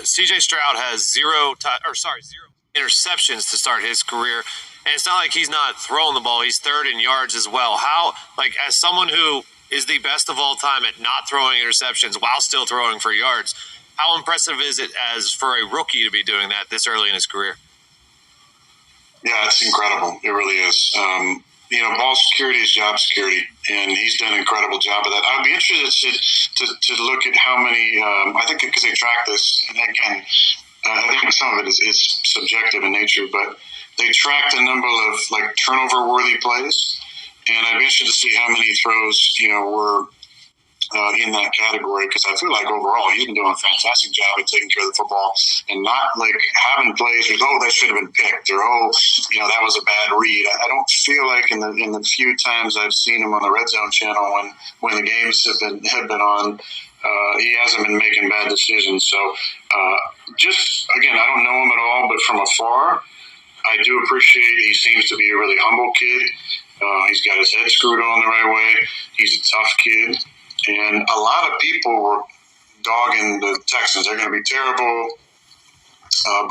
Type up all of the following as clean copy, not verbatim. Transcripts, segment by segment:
C.J. Stroud has zero interceptions to start his career, and it's not like he's not throwing the ball. He's third in yards as well. How, like, as someone who is the best of all time at not throwing interceptions while still throwing for yards, how impressive is it as for a rookie to be doing that this early in his career? Yeah, it's incredible. It really is. Ball security is job security, and he's done an incredible job of that. I'd be interested to look at how many, I think because they track this, and again, I think some of it is subjective in nature, but they track the number of, like, turnover-worthy plays, and I'd be interested to see how many throws, were in that category, because I feel like overall he's been doing a fantastic job of taking care of the football and not, like, having plays with, that should have been picked, or that was a bad read. I don't feel like in the few times I've seen him on the Red Zone channel when the games have been on, he hasn't been making bad decisions. So just again, I don't know him at all, but from afar, I do appreciate he seems to be a really humble kid. He's got his head screwed on the right way. He's a tough kid. And a lot of people were dogging the Texans. They're going to be terrible.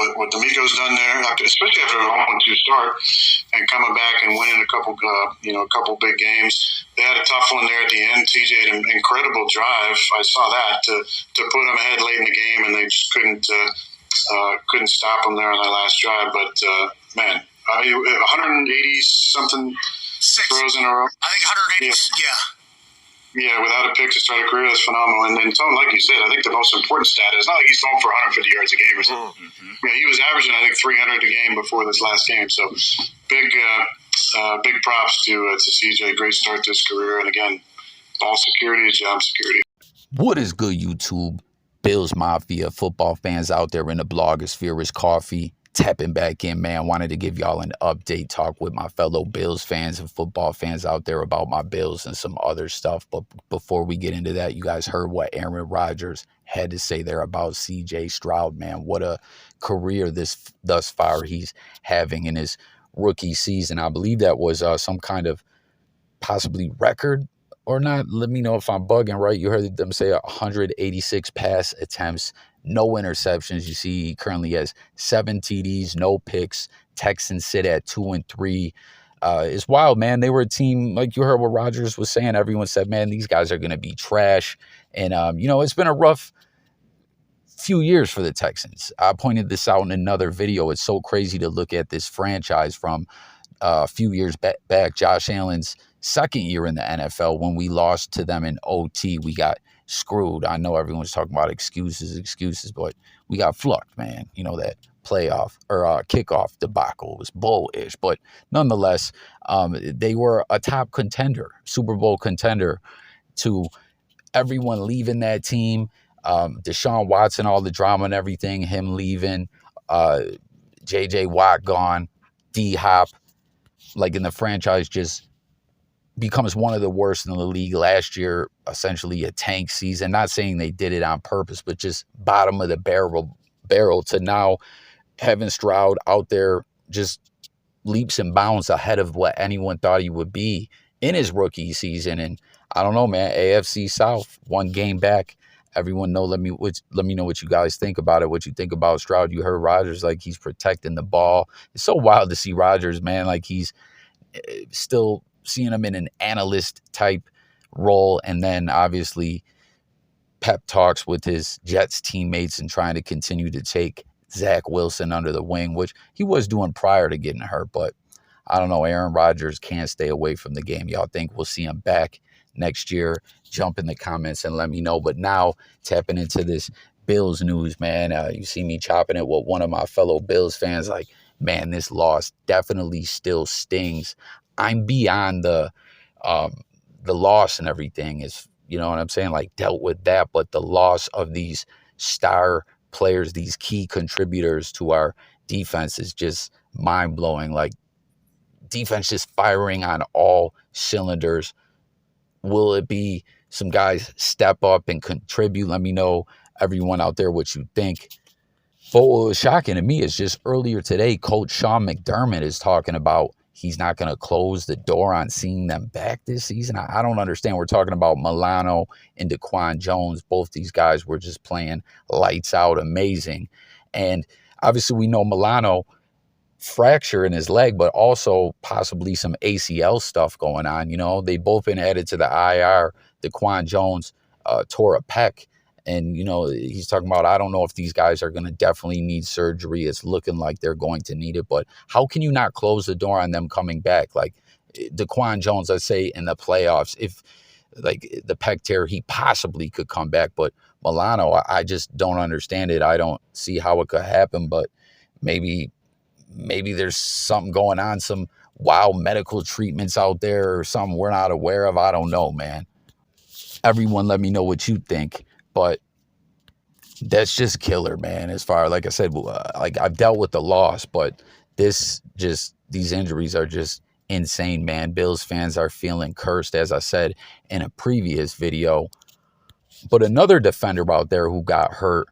But what D'Amico's done there, especially after a 1-2 start, and coming back and winning a couple big games, they had a tough one there at the end. TJ had an incredible drive. I saw that to put them ahead late in the game, and they just couldn't stop them there on their last drive. But 180 something throws in a row. I think 180. Yeah. Yeah, without a pick to start a career, that's phenomenal. And then, Tone, like you said, I think the most important stat is not like he's throwing for 150 yards a game or something. Mm-hmm. Yeah, he was averaging, I think, 300 a game before this last game. So big props to CJ. Great start to his career. And again, ball security is job security. What is good, YouTube? Bills Mafia, football fans out there in the blogosphere. Is Coffee tapping back in, man. Wanted to give y'all an update, talk with my fellow Bills fans and football fans out there about my Bills and some other stuff. But before we get into that, you guys heard what Aaron Rodgers had to say there about C.J. Stroud, man. What a career thus far he's having in his rookie season. I believe that was some kind of possibly record or not. Let me know if I'm bugging, right? You heard them say 186 pass attempts, no interceptions. You see he currently has 7 TDs, no picks. Texans sit at 2-3. It's wild, man. They were a team, like you heard what Rodgers was saying. Everyone said, man, these guys are going to be trash. And, it's been a rough few years for the Texans. I pointed this out in another video. It's so crazy to look at this franchise from a few years back. Josh Allen's second year in the NFL, when we lost to them in OT, we got screwed. I know everyone's talking about excuses, but we got flucked, man. That playoff or kickoff debacle was bullish, but nonetheless, they were a top contender, Super Bowl contender, to everyone leaving that team. Deshaun Watson, all the drama and everything, him leaving, J.J. Watt gone, D-Hop, like in the franchise just becomes one of the worst in the league. Last year, essentially a tank season. Not saying they did it on purpose, but just bottom of the barrel to now having Stroud out there just leaps and bounds ahead of what anyone thought he would be in his rookie season. And I don't know, man, AFC South, one game back. Everyone know, let me know what you guys think about it, what you think about Stroud. You heard Rodgers, like he's protecting the ball. It's so wild to see Rodgers, man, like he's still seeing him in an analyst type role, and then obviously pep talks with his Jets teammates and trying to continue to take Zach Wilson under the wing, which he was doing prior to getting hurt. But I don't know, Aaron Rodgers can't stay away from the game. Y'all think we'll see him back next year? Jump in the comments and let me know. But now tapping into this Bills news, man, you see me chopping it with one of my fellow Bills fans, like, man, this loss definitely still stings. I'm beyond the loss and everything, is, you know what I'm saying, like, dealt with that. But the loss of these star players, these key contributors to our defense, is just mind-blowing. Like, defense just firing on all cylinders. Will it be some guys step up and contribute? Let me know, everyone out there, what you think. But what was shocking to me is just earlier today, Coach Sean McDermott is talking about he's not going to close the door on seeing them back this season. I don't understand. We're talking about Milano and Daquan Jones. Both these guys were just playing lights out, amazing. And obviously we know Milano fracture in his leg, but also possibly some ACL stuff going on. They've both been added to the IR. Daquan Jones tore a pec. And, he's talking about, I don't know if these guys are going to definitely need surgery. It's looking like they're going to need it. But how can you not close the door on them coming back? Like Daquan Jones, let's say in the playoffs, if like the pec tear, he possibly could come back. But Milano, I just don't understand it. I don't see how it could happen. But maybe there's something going on, some wild medical treatments out there or something we're not aware of. I don't know, man. Everyone let me know what you think. But that's just killer, man. As far, like I said, like I've dealt with the loss, but these injuries are just insane, man. Bills fans are feeling cursed, as I said in a previous video. But another defender out there who got hurt,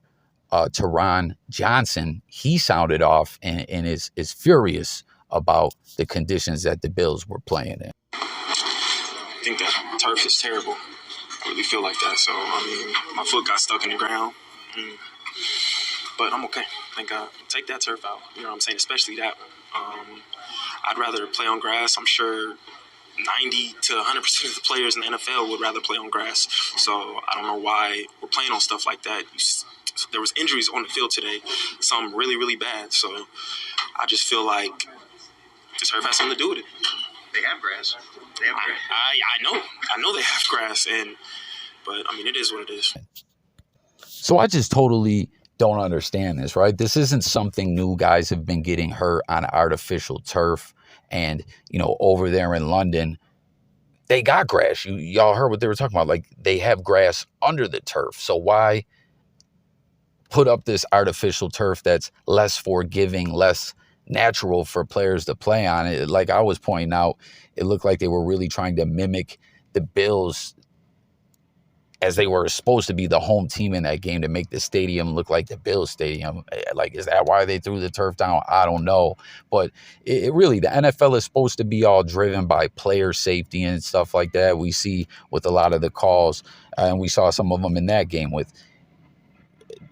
Taron Johnson, he sounded off and is furious about the conditions that the Bills were playing in. I think that turf is terrible. I really feel like that. So, my foot got stuck in the ground. But I'm okay. Thank God. Take that turf out. You know what I'm saying? Especially that one. I'd rather play on grass. I'm sure 90 to 100% of the players in the NFL would rather play on grass. So, I don't know why we're playing on stuff like that. There was injuries on the field today. Some really, really bad. So, I just feel like the turf has something to do with it. They have grass. I know they have grass, but it is what it is. So I just totally don't understand this, right? This isn't something new. Guys have been getting hurt on artificial turf, and over there in London, they got grass. Y'all heard what they were talking about. Like they have grass under the turf. So why put up this artificial turf that's less forgiving, less natural for players to play on it? Like I was pointing out, it looked like they were really trying to mimic the Bills as they were supposed to be the home team in that game, to make the stadium look like the Bills stadium. Like, is that why they threw the turf down? I don't know. But it really, the NFL is supposed to be all driven by player safety and stuff like that. We see with a lot of the calls, and we saw some of them in that game with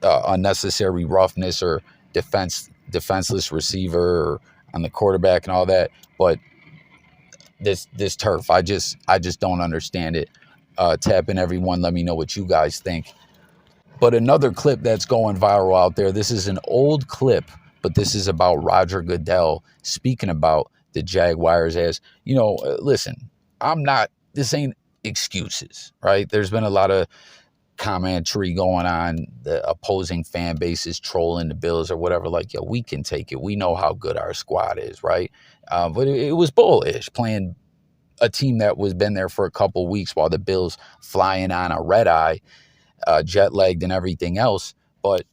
unnecessary roughness or defenseless receiver or on the quarterback and all that. But this turf, I just don't understand it. Tap in, everyone. Let me know what you guys think. But another clip that's going viral out there, this is an old clip, but this is about Roger Goodell speaking about the Jaguars as, listen, this ain't excuses, right? There's been a lot of commentary going on. The opposing fan base is trolling the Bills or whatever. Like, yo, we can take it. We know how good our squad is, right? But it was bullish playing a team that was been there for a couple weeks while the Bills flying on a red eye, jet-lagged and everything else. But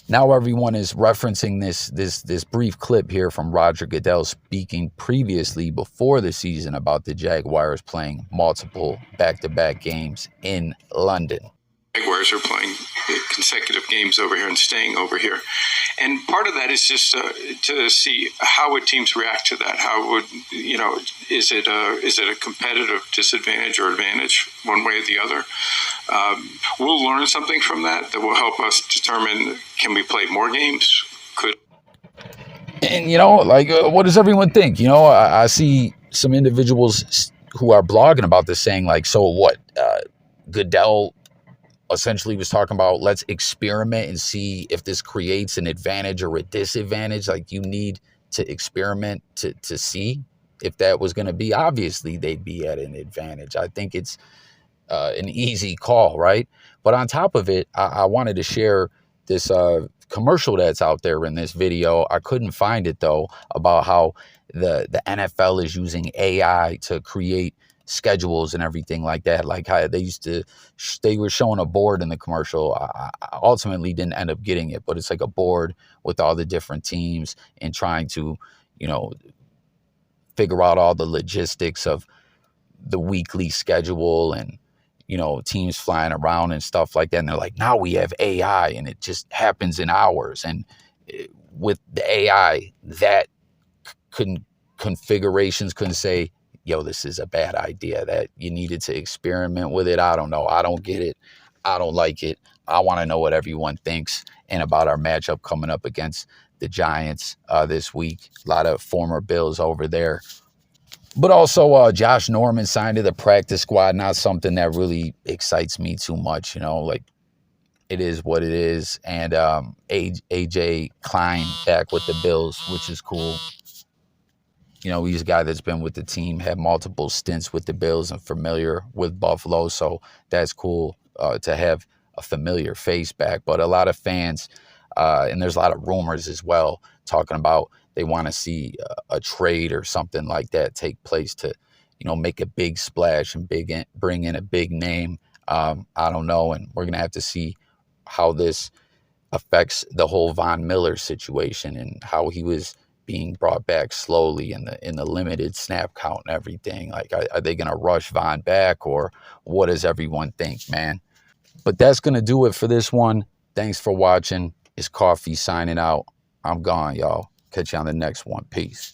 now everyone is referencing this brief clip here from Roger Goodell speaking previously before the season about the Jaguars playing multiple back-to-back games in London. Jaguars are playing consecutive games over here and staying over here. And part of that is just to see how would teams react to that. How would, is it a competitive disadvantage or advantage one way or the other? We'll learn something from that will help us determine, can we play more games? And, what does everyone think? I see some individuals who are blogging about this saying, like, so what? Goodell essentially was talking about, let's experiment and see if this creates an advantage or a disadvantage. Like, you need to experiment to see if that was going to be. Obviously, they'd be at an advantage. I think it's an easy call, right? But on top of it, I wanted to share this commercial that's out there in this video. I couldn't find it, though, about how the NFL is using AI to create schedules and everything like that. Like how they were showing a board in the commercial. I ultimately didn't end up getting it, but it's like a board with all the different teams and trying to, figure out all the logistics of the weekly schedule and, teams flying around and stuff like that. And they're like, now we have AI and it just happens in hours. And with the AI, that could configurations couldn't say, yo, this is a bad idea, that you needed to experiment with it. I don't know. I don't get it. I don't like it. I want to know what everyone thinks and about our matchup coming up against the Giants this week. A lot of former Bills over there. But also Josh Norman signed to the practice squad. Not something that really excites me too much, like it is what it is. And AJ Klein back with the Bills, which is cool. He's a guy that's been with the team, had multiple stints with the Bills and familiar with Buffalo. So that's cool to have a familiar face back. But a lot of fans, and there's a lot of rumors as well, talking about they want to see a trade or something like that take place to, make a big splash and bring in a big name. I don't know. And we're going to have to see how this affects the whole Von Miller situation and how he was being brought back slowly in the limited snap count and everything. Like, are they going to rush Von back, or what does everyone think, man? But that's going to do it for this one. Thanks for watching. It's Coffee signing out. I'm gone, y'all. Catch you on the next one. Peace.